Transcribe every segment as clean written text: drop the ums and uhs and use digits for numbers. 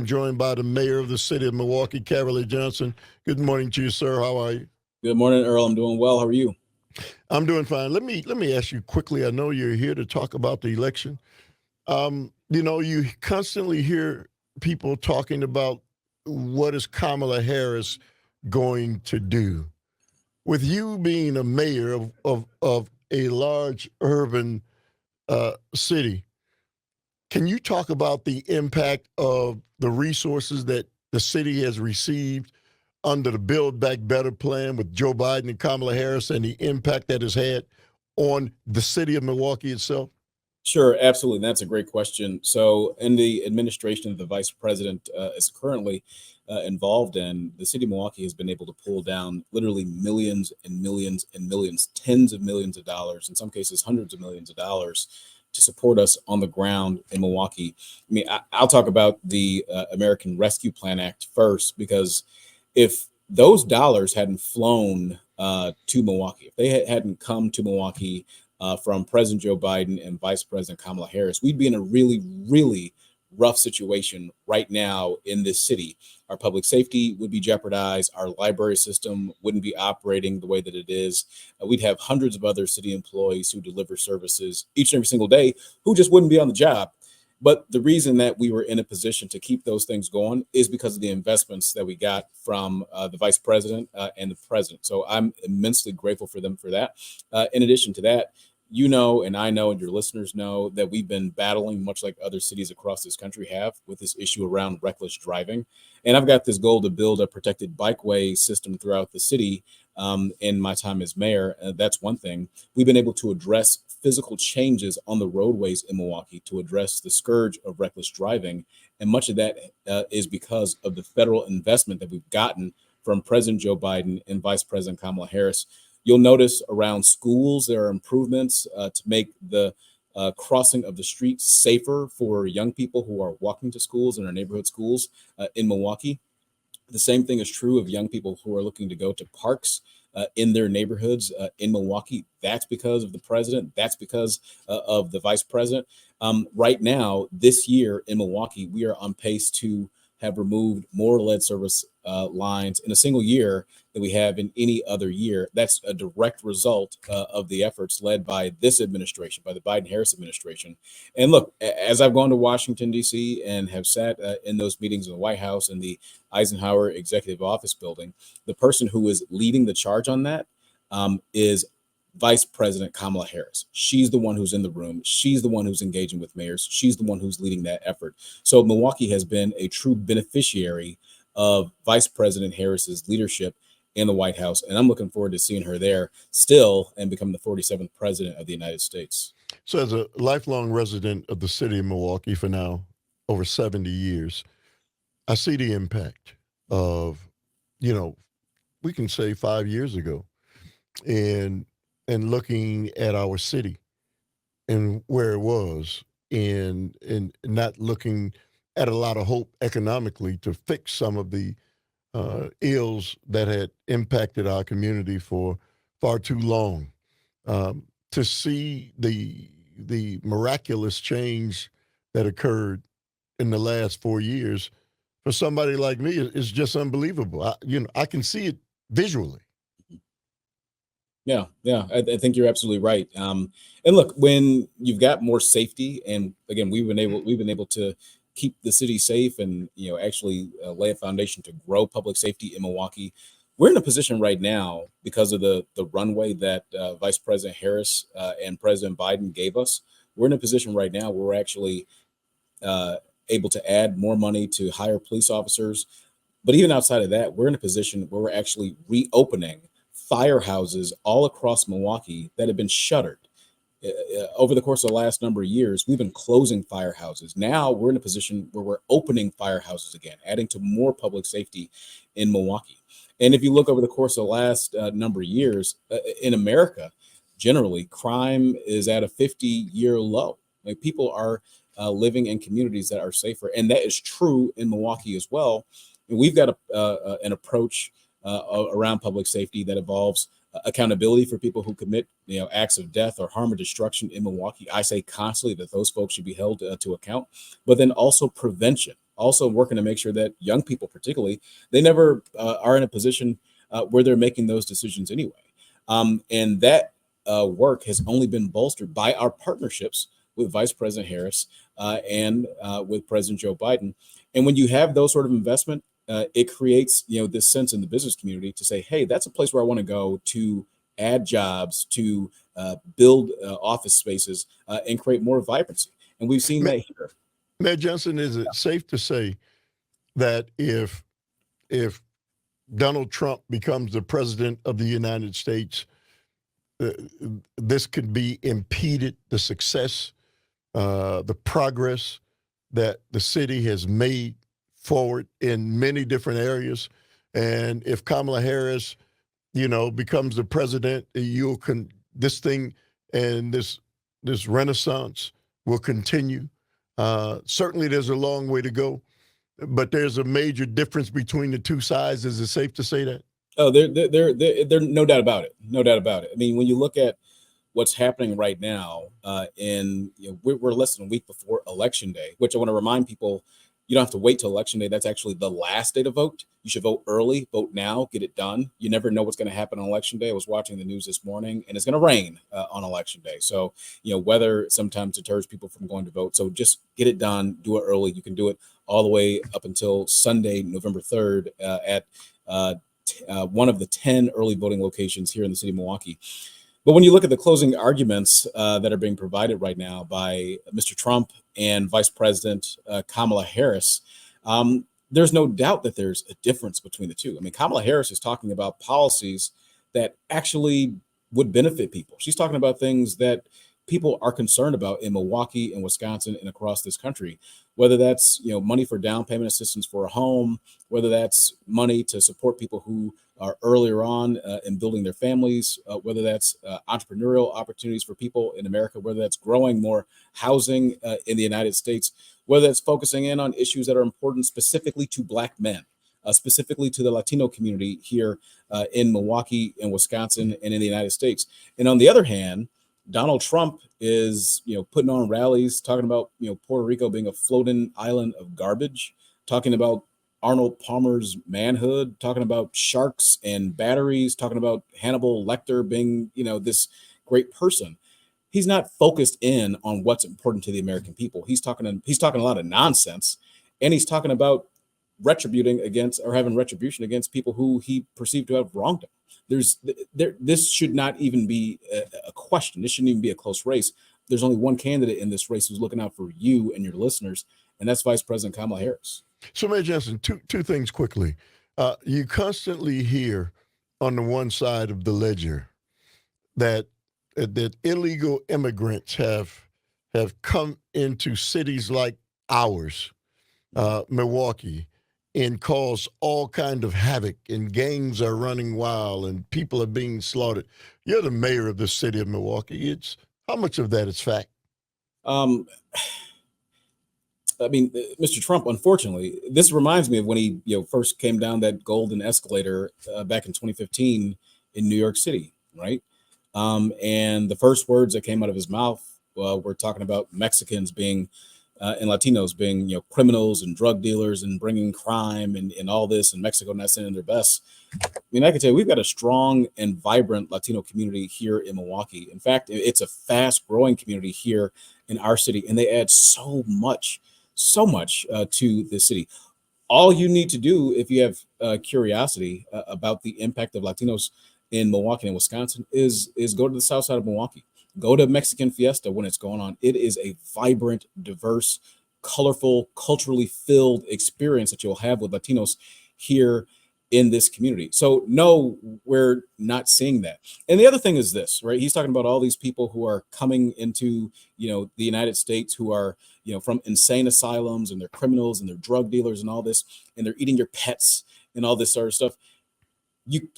joined by the mayor of the city of Milwaukee, Cavalier Johnson. Good morning to you, sir. How are you? Good morning, Earl. I'm doing well. How are you? I'm doing fine. Let me ask you quickly. I know you're here to talk about the election. You constantly hear people talking about what is Kamala Harris going to do. With you being a mayor of a large urban city, can you talk about the impact of the resources that the city has received under the Build Back Better plan with Joe Biden and Kamala Harris and the impact that has had on the city of Milwaukee itself? Sure, absolutely. That's a great question. So, in the administration that the vice president is currently involved in, the city of Milwaukee has been able to pull down literally millions and millions and millions, tens of millions of dollars, in some cases, hundreds of millions of dollars to support us on the ground in Milwaukee. I mean, I'll talk about the American Rescue Plan Act first, because if those dollars hadn't flown to Milwaukee, if they hadn't come to Milwaukee from President Joe Biden and Vice President Kamala Harris, we'd be in a really, really rough situation right now in this city. Our public safety would be jeopardized. Our library system wouldn't be operating the way that it is. We'd have hundreds of other city employees who deliver services each and every single day who just wouldn't be on the job. But the reason that we were in a position to keep those things going is because of the investments that we got from the vice president and the president. So I'm immensely grateful for them for that. In addition to that, you know, and I know, and your listeners know, that we've been battling, much like other cities across this country have, with this issue around reckless driving. And I've got this goal to build a protected bikeway system throughout the city in my time as mayor. That's one thing. We've been able to address physical changes on the roadways in Milwaukee to address the scourge of reckless driving. And much of that is because of the federal investment that we've gotten from President Joe Biden and Vice President Kamala Harris. You'll notice around schools, there are improvements to make the crossing of the streets safer for young people who are walking to schools in our neighborhood schools in Milwaukee. The same thing is true of young people who are looking to go to parks in their neighborhoods in Milwaukee. That's because of the president. That's because of the vice president. Right now, this year in Milwaukee, we are on pace to have removed more lead service lines in a single year than we have in any other year. That's a direct result of the efforts led by this administration, by the Biden-Harris administration. And look, as I've gone to Washington, D.C. and have sat in those meetings in the White House and the Eisenhower Executive Office building, the person who is leading the charge on that is Vice President Kamala Harris. She's the one who's in the room. She's the one who's engaging with mayors. She's the one who's leading that effort. So Milwaukee has been a true beneficiary of Vice President Harris's leadership in the White House. And I'm looking forward to seeing her there still and become the 47th president of the United States. So as a lifelong resident of the city of Milwaukee for now over 70 years, I see the impact of, we can say 5 years ago and looking at our city and where it was and not looking at a lot of hope economically to fix some of the ills that had impacted our community for far too long. To see the miraculous change that occurred in the last 4 years for somebody like me is just unbelievable. I can see it visually. Yeah, I think you're absolutely right. And look, when you've got more safety, and again, we've been able to keep the city safe, and actually lay a foundation to grow public safety in Milwaukee. We're in a position right now because of the runway that Vice President Harris and President Biden gave us. We're in a position right now where we're actually able to add more money to hire police officers. But even outside of that, we're in a position where we're actually reopening firehouses all across Milwaukee that have been shuttered. Over the course of the last number of years, we've been closing firehouses. Now we're in a position where we're opening firehouses again, adding to more public safety in Milwaukee. And if you look over the course of the last number of years in America, generally, crime is at a 50-year low. Like, people are living in communities that are safer. And that is true in Milwaukee as well. And we've got an approach around public safety that involves accountability for people who commit acts of death or harm or destruction in Milwaukee. I say constantly that those folks should be held to account, but then also prevention. also working to make sure that young people, particularly, they never are in a position where they're making those decisions anyway. And that work has only been bolstered by our partnerships with Vice President Harris and with President Joe Biden. And when you have those sort of investment, it creates this sense in the business community to say, hey, that's a place where I want to go to add jobs, to build office spaces, and create more vibrancy. And we've seen that here. Mayor Johnson, is it safe to say that if Donald Trump becomes the president of the United States, this could be impeded, the success, the progress that the city has made forward in many different areas? And if Kamala Harris, becomes the president, this thing and this renaissance will continue. Certainly there's a long way to go, but there's a major difference between the two sides. Is it safe to say that? Oh, there no doubt about it. No doubt about it. I mean, when you look at what's happening right now, we're less than a week before Election Day, which I want to remind people, you don't have to wait till Election Day. That's actually the last day to vote. You should vote early, vote now, get it done. You never know what's going to happen on Election Day. I was watching the news this morning, and it's going to rain on Election Day. So, weather sometimes deters people from going to vote. So just get it done, do it early. You can do it all the way up until Sunday, November 3rd at one of the 10 early voting locations here in the city of Milwaukee. But when you look at the closing arguments that are being provided right now by Mr. Trump and Vice President Kamala Harris, there's no doubt that there's a difference between the two. I mean, Kamala Harris is talking about policies that actually would benefit people. She's talking about things that people are concerned about in Milwaukee and Wisconsin and across this country, whether that's money for down payment assistance for a home, whether that's money to support people who are earlier on in building their families, whether that's entrepreneurial opportunities for people in America, whether that's growing more housing in the United States, whether that's focusing in on issues that are important specifically to Black men, specifically to the Latino community here in Milwaukee and Wisconsin and in the United States. And on the other hand, Donald Trump is, putting on rallies, talking about, Puerto Rico being a floating island of garbage, talking about Arnold Palmer's manhood, talking about sharks and batteries, talking about Hannibal Lecter being, this great person. He's not focused in on what's important to the American people. He's talking a lot of nonsense, and he's talking about retributing against or having retribution against people who he perceived to have wronged him. This should not even be a question. This shouldn't even be a close race. There's only one candidate in this race who's looking out for you and your listeners, and that's Vice President Kamala Harris. So, Mayor Johnson, two things quickly. You constantly hear on the one side of the ledger that illegal immigrants have come into cities like ours, Milwaukee, and cause all kind of havoc, and gangs are running wild and people are being slaughtered. You're the mayor of the city of Milwaukee. How much of that is fact? Mr. Trump, unfortunately, this reminds me of when he first came down that golden escalator back in 2015 in New York City, right? And the first words that came out of his mouth were talking about Mexicans being and Latinos being, criminals and drug dealers and bringing crime and all this, and Mexico not sending their best. I mean, I can tell you, we've got a strong and vibrant Latino community here in Milwaukee. In fact, it's a fast growing community here in our city, and they add so much to the city. All you need to do, if you have curiosity about the impact of Latinos in Milwaukee and Wisconsin, is go to the south side of Milwaukee. Go to Mexican Fiesta when it's going on. It is a vibrant, diverse, colorful, culturally filled experience that you'll have with Latinos here in this community. So no, we're not seeing that. And the other thing is this, right? He's talking about all these people who are coming into, the United States who are, from insane asylums, and they're criminals and they're drug dealers and all this, and they're eating your pets and all this sort of stuff. You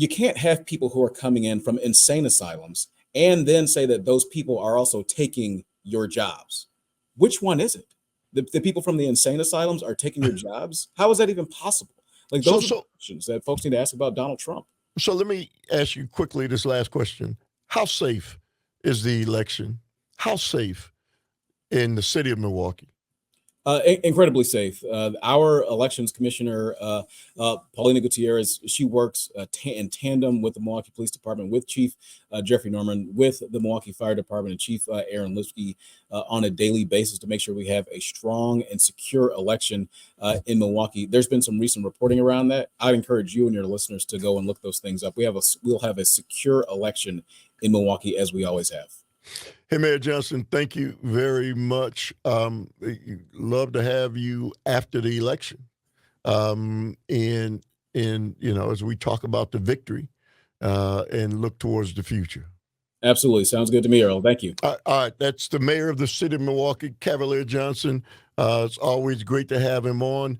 can't have people who are coming in from insane asylums and then say that those people are also taking your jobs. Which one is it? The people from the insane asylums are taking your jobs? How is that even possible? Like, those are questions that folks need to ask about Donald Trump. So let me ask you quickly this last question. How safe is the election? How safe in the city of Milwaukee? Incredibly safe. Our elections commissioner, Paulina Gutierrez, she works in tandem with the Milwaukee Police Department, with Chief Jeffrey Norman, with the Milwaukee Fire Department, and Chief Aaron Lipsky on a daily basis to make sure we have a strong and secure election in Milwaukee. There's been some recent reporting around that. I'd encourage you and your listeners to go and look those things up. We'll have a secure election in Milwaukee, as we always have. Hey, Mayor Johnson, thank you very much. Love to have you after the election. And as we talk about the victory and look towards the future. Absolutely. Sounds good to me, Earl. Thank you. All right. That's the mayor of the city of Milwaukee, Cavalier Johnson. It's always great to have him on.